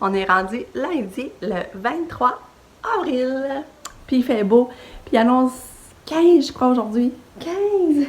On est rendu lundi, le 23 avril. Puis il fait beau. Puis il annonce 15, je crois, aujourd'hui. 15!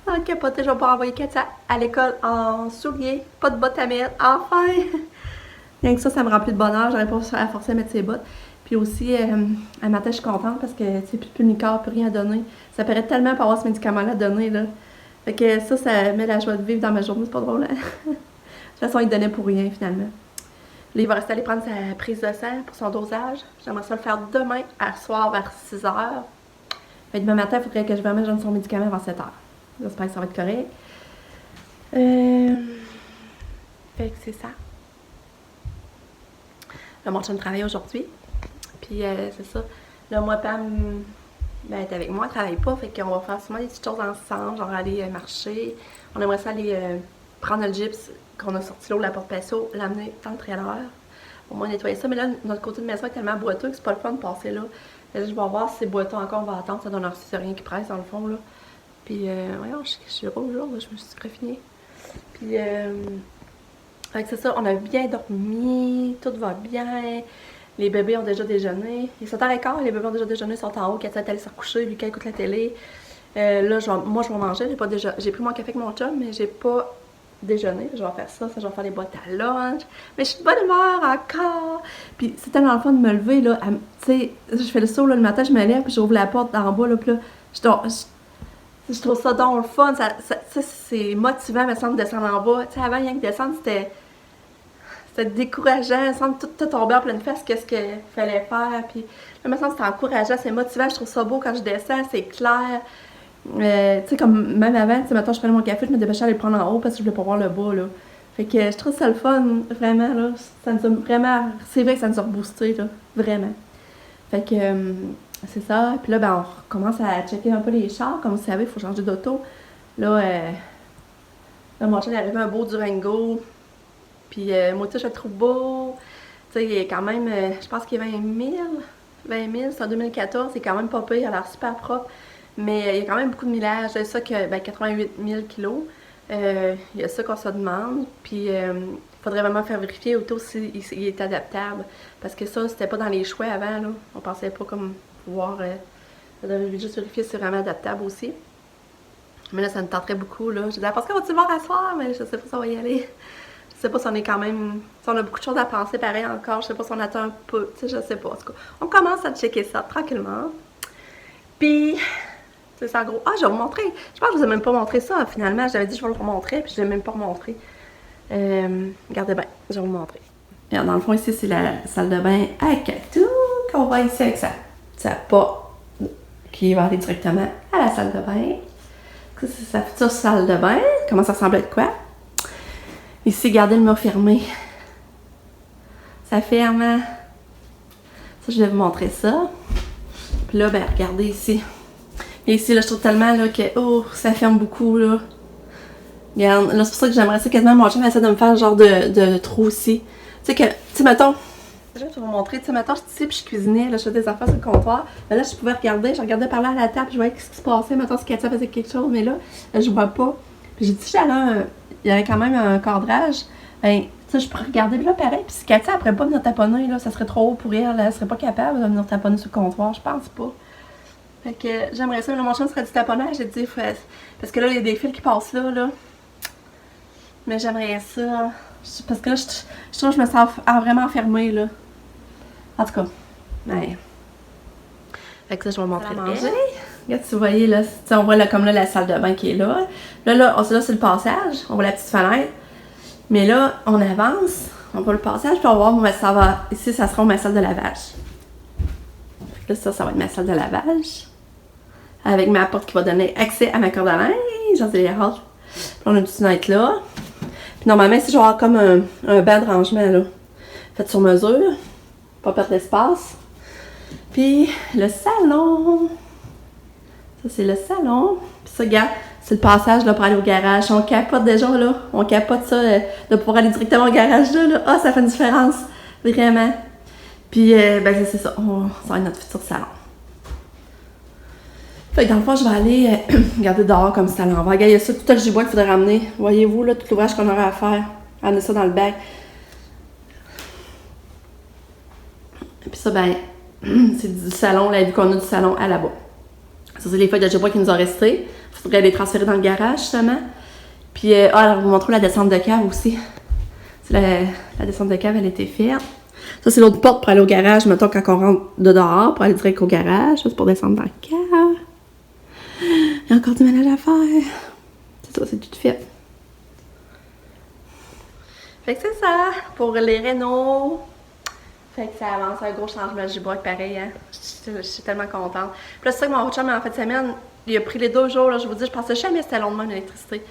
Ah, capoté, je vais pas envoyer Katia à l'école en souliers, pas de bottes à mettre, enfin! Rien que ça me remplit de bonheur, j'aurais pas à forcer à mettre ses bottes. Puis aussi, un matin, je suis contente parce que, tu sais, plus de Pulmicort, plus rien à donner. Ça paraît tellement pour avoir ce médicament-là à donner, là. Fait que ça met la joie de vivre dans ma journée, c'est pas drôle, hein? De toute façon, il donnait pour rien, finalement. Là, il va rester aller prendre sa prise de sang pour son dosage. J'aimerais ça le faire demain, à soir, vers 6h. Fait que demain matin, il faudrait que je donne son médicament avant 7h. J'espère que ça va être correct. Fait que c'est ça. Là, mon chum travaille aujourd'hui. Puis c'est ça. Là, moi, Pam, ben, elle est avec moi, elle travaille pas. Fait qu'on va faire souvent des petites choses ensemble, genre aller marcher. On aimerait ça aller prendre le gyps qu'on a sorti l'eau de la porte Passo, l'amener dans le trailer. Au moins nettoyer ça. Mais là, notre côté de maison est tellement boiteux que c'est pas le fun de passer là. Là, je vais voir si c'est boiteux encore, on va attendre. Ça donne un c'est rien qui presse dans le fond, là. Puis, voyons, je suis rouge, là, je me suis graffinée. Puis, avec c'est ça, on a bien dormi, tout va bien. Les bébés ont déjà déjeuné. Il est 7h15, les bébés ont déjà déjeuné, ils sont en haut, Katia est allée se recoucher, Lucas écoute la télé. Là, moi, je vais manger, j'ai pris mon café avec mon chum, mais j'ai pas déjeuné. Je vais faire ça, je vais faire des boîtes à lunch. Mais je suis de bonne humeur encore. Puis c'est tellement le fun de me lever, là. Tu sais, je fais le saut, là, le matin, je me lève, puis j'ouvre la porte d'en bas, là, puis là, je trouve ça donc le fun. C'est motivant, me semble, de descendre en bas. Tu sais, avant, rien que descendre, c'était décourageant, il semble tout tomber en pleine face, qu'est-ce qu'il fallait faire, puis là, me semble que c'était encourageant, c'est motivant, je trouve ça beau quand je descends, c'est clair. Tu sais, comme même avant, tu sais, maintenant je prenais mon café, je me dépêchais à aller le prendre en haut parce que je voulais pas voir le bas, là. Fait que je trouve ça le fun, vraiment, là, ça nous a vraiment, c'est vrai que ça nous a reboosté, là, vraiment. Fait que, c'est ça, puis là, ben, on commence à checker un peu les chars, comme vous savez, il faut changer d'auto. Là, mon chien est arrivé un beau Durango. Puis moi, je le trouve beau. Tu sais, il est quand même, je pense qu'il est 20 000. 20 000, c'est en 2014, c'est quand même pas pire, il a l'air super propre. Mais il y a quand même beaucoup de millage. C'est ça que, 88 000 kilos. Il y a ça qu'on se demande. Puis il faudrait vraiment faire vérifier auto s'il est adaptable. Parce que ça, c'était pas dans les choix avant, là. On pensait pas comme pouvoir. On devrait juste vérifier si c'est vraiment adaptable aussi. Mais là, ça me tenterait beaucoup, là. Je disais, parce qu'on va-tu voir à soir, mais je sais pas si ça va y aller. Je sais pas si on est quand même. Si on a beaucoup de choses à penser pareil encore. Je sais pas si on attend un peu. Tu sais, je sais pas. En tout cas, on commence à checker ça tranquillement. Puis, c'est ça en gros. Ah, je vais vous montrer. Je pense que je vous ai même pas montré ça finalement. J'avais dit que je vais le remontrer, puis je l'ai même pas remontré. Regardez bien, je vais vous montrer. Regarde, dans le fond, ici, c'est la salle de bain à Katou qu'on voit ici avec sa pas qui va aller directement à la salle de bain. Ça, c'est sa future salle de bain. Comment ça ressemble à quoi? Ici, regardez le mur fermé. Ça ferme. Hein? Ça, je vais vous montrer ça. Puis là, ben, regardez ici. Et ici, là, je trouve tellement là, que ça ferme beaucoup. Là. Regarde, là, c'est pour ça que j'aimerais ça quasiment mon chien essaie de me faire genre de trou aussi. Tu sais que, tu sais, mettons. Je vais vous montrer. Tu sais, mettons, je suis ici puis je cuisinais, là, je faisais des affaires sur le comptoir. Mais là, je pouvais regarder. Je regardais par là à la table, je voyais ce qui se passait. Mettons, si Katia faisait quelque chose, mais là, je vois pas. Puis j'ai dit, si j'allais il y avait quand même un cadrage, ben, tu sais, je pourrais regarder là pareil. Puis si Katia, elle pourrait pas venir taponner, là, ça serait trop haut pour elle. Elle serait pas capable de venir taponner sur le comptoir, je pense pas. Fait que j'aimerais ça, mais mon chien serait du taponnage, j'ai dit, parce que là, il y a des fils qui passent là. Mais j'aimerais ça. Parce que là, je trouve que je me sens vraiment enfermée, là. En tout cas, ouais. Fait que ça, je vais vous montrer manger. Regarde, si vous voyez, là, on voit là, comme là, la salle de bain qui est là. Là, c'est le passage. On voit la petite fenêtre. Mais là, on avance. On voit le passage, puis on va voir, ça va. Ici, ça sera ma salle de lavage. Là, ça va être ma salle de lavage. Avec ma porte qui va donner accès à ma corde à linge. J'en ai hâte. Puis on a une petite fenêtre là. Puis normalement, ici, je vais avoir comme un banc de rangement, là. Fait sur mesure. Pas perdre d'espace. Puis le salon. Ça, c'est le salon. Puis ça, regarde, c'est le passage là, pour aller au garage. On capote déjà, là. On capote ça, de pouvoir aller directement au garage, là. Ah, ça fait une différence. Vraiment. Puis, ben, c'est ça. Ça va être notre futur salon. Fait que dans le fond, je vais aller regarder dehors comme ça à l'envers. Regarde, il y a ça, tout le gibois qu'il faudrait ramener. Voyez-vous, là, tout l'ouvrage qu'on aurait à faire. Amener ça dans le bac. Puis ça, ben, c'est du salon, la vue qu'on a du salon à là-bas. Ça, c'est les feuilles d'algebra qui nous ont resté. Il faudrait les transférer dans le garage, justement. Puis, alors, je vous montre la descente de cave aussi. La descente de cave, elle a été faite. Ça, c'est l'autre porte pour aller au garage, mettons, quand on rentre de dehors, pour aller direct au garage. Ça, c'est pour descendre dans la cave. Il y a encore du ménage à faire. C'est ça, c'est tout fait. Fait que c'est ça, pour les rénaux. Fait que ça avance, un gros changement de Gibrock pareil, hein. Je suis tellement contente. Puis là, c'est ça que mon chum, en fin de semaine, il a pris les 2 jours, là, je vous dis, je pensais jamais que c'était long de même l'électricité.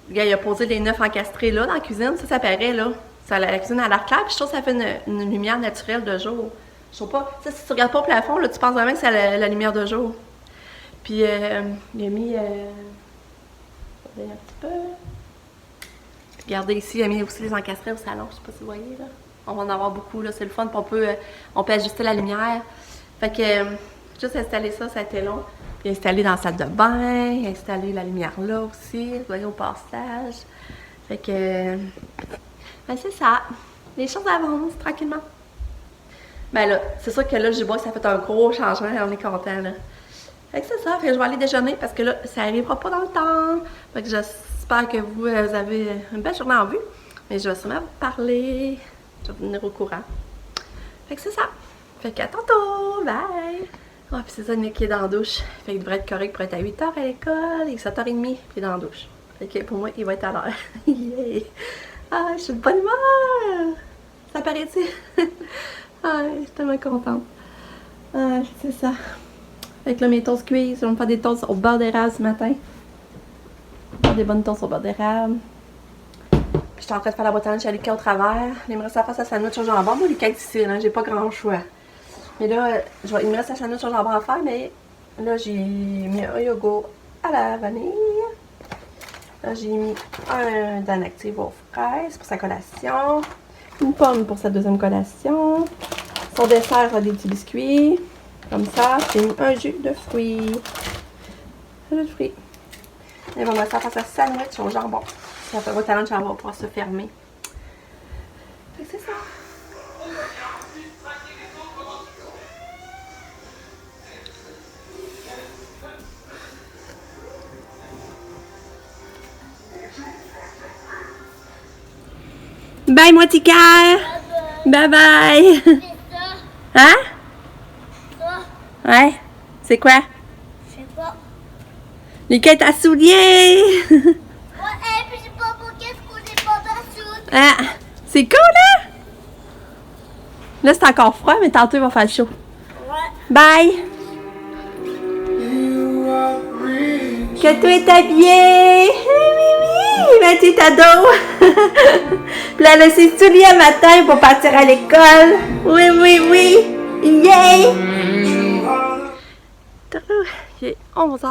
Le gars, il a posé les 9 encastrés là, dans la cuisine, ça paraît, là. Ça, la cuisine a l'air claire, puis je trouve que ça fait une lumière naturelle de jour. Je sais pas, si tu regardes pas au plafond, là, tu penses vraiment que c'est la lumière de jour. Puis, il a mis, un petit peu. Regardez ici, il a mis aussi les encastrés au salon, je sais pas si vous voyez, là. On va en avoir beaucoup, là, c'est le fun, puis on peut ajuster la lumière. Fait que, juste installer ça, ça a été long. Puis installer dans la salle de bain, installer la lumière là aussi, vous voyez, au passage. Fait que, ben c'est ça. Les choses avancent tranquillement. Ben là, c'est sûr que là, je vois que ça fait un gros changement, on est content, là. Fait que c'est ça, fait que je vais aller déjeuner parce que là, ça arrivera pas dans le temps. Fait que j'espère que vous avez une belle journée en vue. Mais je vais sûrement vous parler. Je vais vous tenir au courant. Fait que c'est ça. Fait qu'à tantôt. Bye! Ah, puis c'est ça, Nick qui est dans la douche. Fait qu'il devrait être correct pour être à 8h à l'école et 7h30, puis il est dans la douche. Fait que pour moi, il va être à l'heure. Yeah! Ah, je suis de bonne humeur! Ça paraît-il? Ah, je suis tellement contente. Ah, c'est ça. Fait que là, mes toasts cuits, je vais me faire des toasts au beurre d'érable ce matin. Faire des bonnes toasts au beurre d'érable. Puis j'étais en train de faire la boîte à lunch à Lucas au travers. Il me reste à faire sa sandwich au jambon. Moi, Lucas est ici, là, j'ai pas grand choix. Mais là, il me reste la sandwich au jambon à faire, mais là, j'ai mis un yogourt à la vanille. Là, j'ai mis un Dan Active aux fraises pour sa collation. Une pomme pour sa deuxième collation. Son dessert, des petits biscuits. Comme ça, j'ai mis un jus de fruits. Un jus de fruits. Et on va faire sa sandwich au jambon. Ça fait votre lunch, ça va pouvoir se fermer. Fait que c'est ça. Bye, moi, Tika! Bye bye! Hein? Ouais? C'est quoi? Je sais pas. Lucas, t'as soulier! Ouais, puis je sais pas pour qu'est-ce qu'on est pas dans Ah! C'est cool, hein? Là, c'est encore froid, mais tantôt, il va faire chaud. Ouais. Bye! Que toi est habillé! Oui, ben tu t'ado! Puis là, elle a ses souliers à matin pour partir à l'école. Oui! Yay! Il est 11h.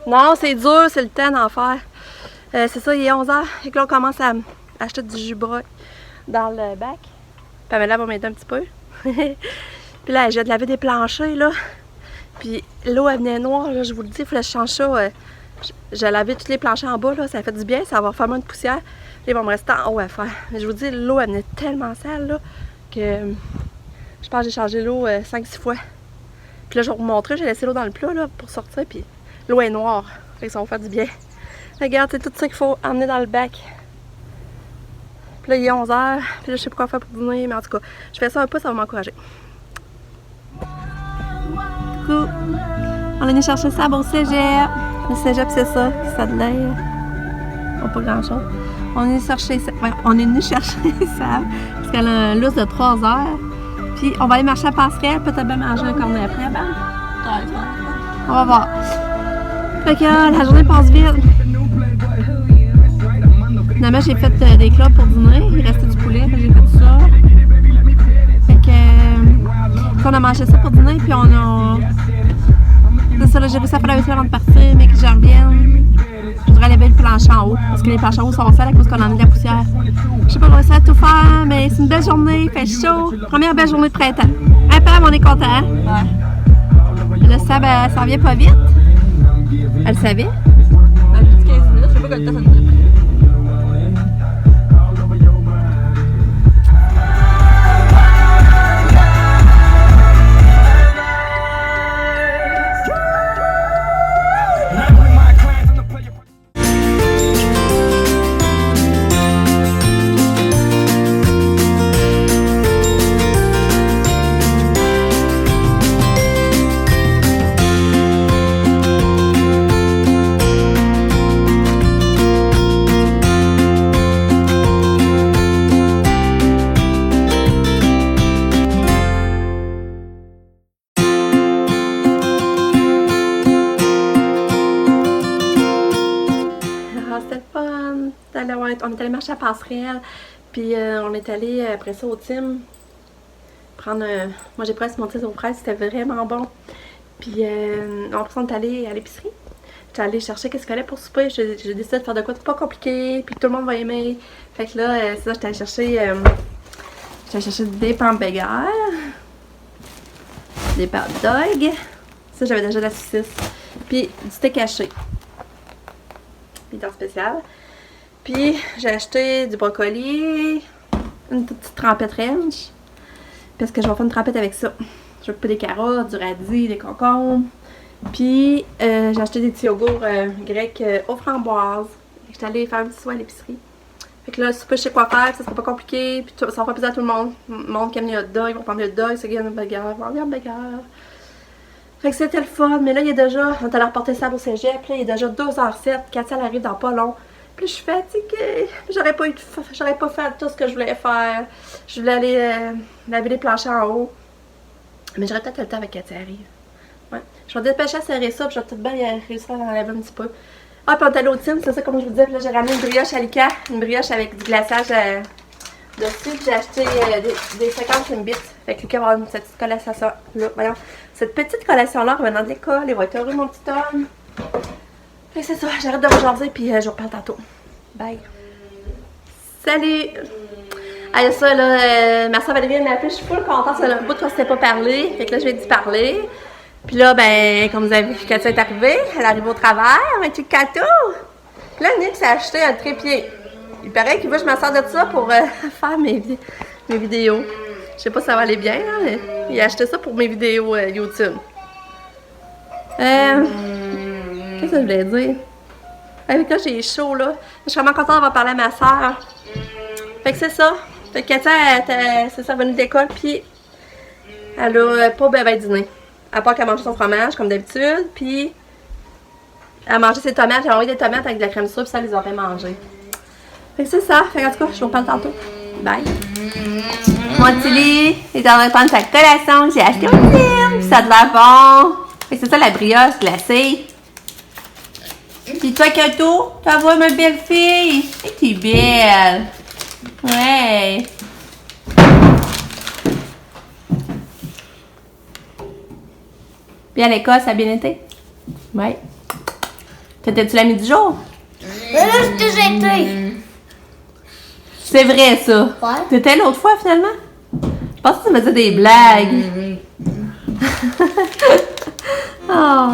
Non, c'est dur, c'est le temps d'en faire. C'est ça, il est 11h. Et que là, on commence à acheter du jus broc dans le bac. Pamela va m'aider un petit peu. Puis là, j'ai de laver des planchers, là. Puis l'eau, elle venait noire, là, je vous le dis, il fallait que je change ça. J'ai lavé tous les planchers en bas, là, ça fait du bien, ça va faire moins de poussière. Là, il va me rester en haut à faire. Mais je vous dis, l'eau, elle venait tellement sale, là, que je pense que j'ai changé l'eau 5-6 fois. Puis là, je vais vous montrer, j'ai laissé l'eau dans le plat, là, pour sortir, puis l'eau est noire. Fait que ça va faire du bien. Regarde, c'est tout ça qu'il faut emmener dans le bac. Puis là, il est 11h, puis là, je sais pas quoi faire pour dîner, mais en tout cas, je fais ça un peu, ça va m'encourager. Coucou! On est venu chercher ça au cégep. Le cégep, c'est ça, ça de l'air. Pas grand chose. On est venu chercher ça parce qu'elle a un lousse de 3 heures. Puis on va aller marcher à Passerelle, peut-être bien manger un cornet après. Ben, on va voir. Fait que la journée passe vite. Finalement, j'ai fait des clubs pour dîner. Il restait du poulet, j'ai fait ça. Fait que on a mangé ça pour dîner, puis on a. C'est ça, là, j'ai réussi à faire la vaisselle avant de partir, mais que je revienne. Je voudrais aller lever le plancher en haut, parce que les planchers en haut sont sales à cause qu'on en a de la poussière. Je sais pas, on va essayer de tout faire, mais c'est une belle journée, il fait chaud. Première belle journée de printemps. Hein, Pam, on est content, hein? Ouais. Là, ça s'en vient pas vite. Elle savait? J'ai dit 15 minutes, je sais pas combien de temps ça nous a pris. on est allé marcher à Passerelle. Puis on est allé après ça au Tim. Prendre moi j'ai pris un smoothie aux fraises, c'était vraiment bon. Puis après on est allé à l'épicerie. J'étais allée chercher qu'est-ce qu'il fallait pour souper. J'ai décidé de faire de quoi de pas compliqué, puis que tout le monde va aimer. Fait que là, c'est ça, j'étais allée chercher des hamburgers, des hot dogs. Ça, j'avais déjà de la saucisse. Puis du steak haché. Puis dans spécial. Puis j'ai acheté du brocoli, une petite trempette ranch. Parce que je vais faire une trempette avec ça. Je vais couper des carottes, du radis, des concombres. Puis j'ai acheté des petits yogourts grecs aux framboises. J'étais allée faire un petit soin à l'épicerie. Fait que là, si je sais quoi faire, ça sera pas compliqué. Puis ça va faire plaisir à tout le monde. Le monde qui aime les hot dogs, ils vont prendre les hot dogs, ceux qui aiment les hamburgers, ils vont prendre les hamburgers. Fait que c'était le fun. Mais là, il y a déjà, on est allé reporter ça au cégep. Puis là, il est déjà 2h07. Katia, elle arrive dans pas long. Puis je suis fatiguée. J'aurais pas fait tout ce que je voulais faire. Je voulais aller laver les planchers en haut. Mais j'aurais peut-être le temps avec Katia arrive. Ouais. Je vais dépêcher à serrer ça, puis je vais tout bien réussir à en laver un petit peu. Ah, puis on est allé au Tim, c'est ça, comme je vous disais. Puis là, j'ai ramené une brioche à Lika, une brioche avec du glaçage dessus. Puis j'ai acheté des 50 Timbits. Fait que Lika va avoir cette petite collation-là. Voyons, cette petite collation-là, revenant de l'école. Il va être heureux, mon petit homme. Fait que c'est ça, j'arrête de vous jaser, puis je vous reparle tantôt. Bye. Salut! Ah, ça, là, ma soeur Valérie m'a appelé, je suis full contente, c'est un bout qu'on s'était pas parlé. Fait que là, je vais lui parler. Puis là, ben, comme vous avez vu, Katia est arrivée. Elle arrive au travers, un petit cadeau. Puis là, Nick s'est acheté un trépied. Il paraît qu'il veut que je m'en sers de ça pour faire mes vidéos. Je sais pas si ça va aller bien, là, mais il a acheté ça pour mes vidéos YouTube. Qu'est-ce que je voulais dire? Avec là, j'ai chaud, là. Je suis vraiment contente d'avoir parlé à ma soeur. Fait que c'est ça. Fait que Katia, c'est ça, revenue de l'école, puis elle a pas bien dîné. À part qu'elle a mangé son fromage, comme d'habitude, puis elle a mangé ses tomates. J'ai envoyé des tomates avec de la crème soupe, puis ça les aurait mangées. Fait que c'est ça. Fait qu'en tout cas, je vous reparle tantôt. Bye. Mon Tilly est en train de prendre sa collation que j'ai acheté au Tim, puis ça a de l'air bon. Fait que c'est ça, la brioche glacée. Puis toi, Kato, t'as vu ma belle fille? Et t'es belle. Ouais. Puis à l'école, ça a bien été? Ouais. T'étais-tu l'ami du jour? Mais là, je t'ai jeté. C'est vrai, ça. Ouais. T'étais l'autre fois, finalement? Je pensais que tu me faisais des blagues. Oh.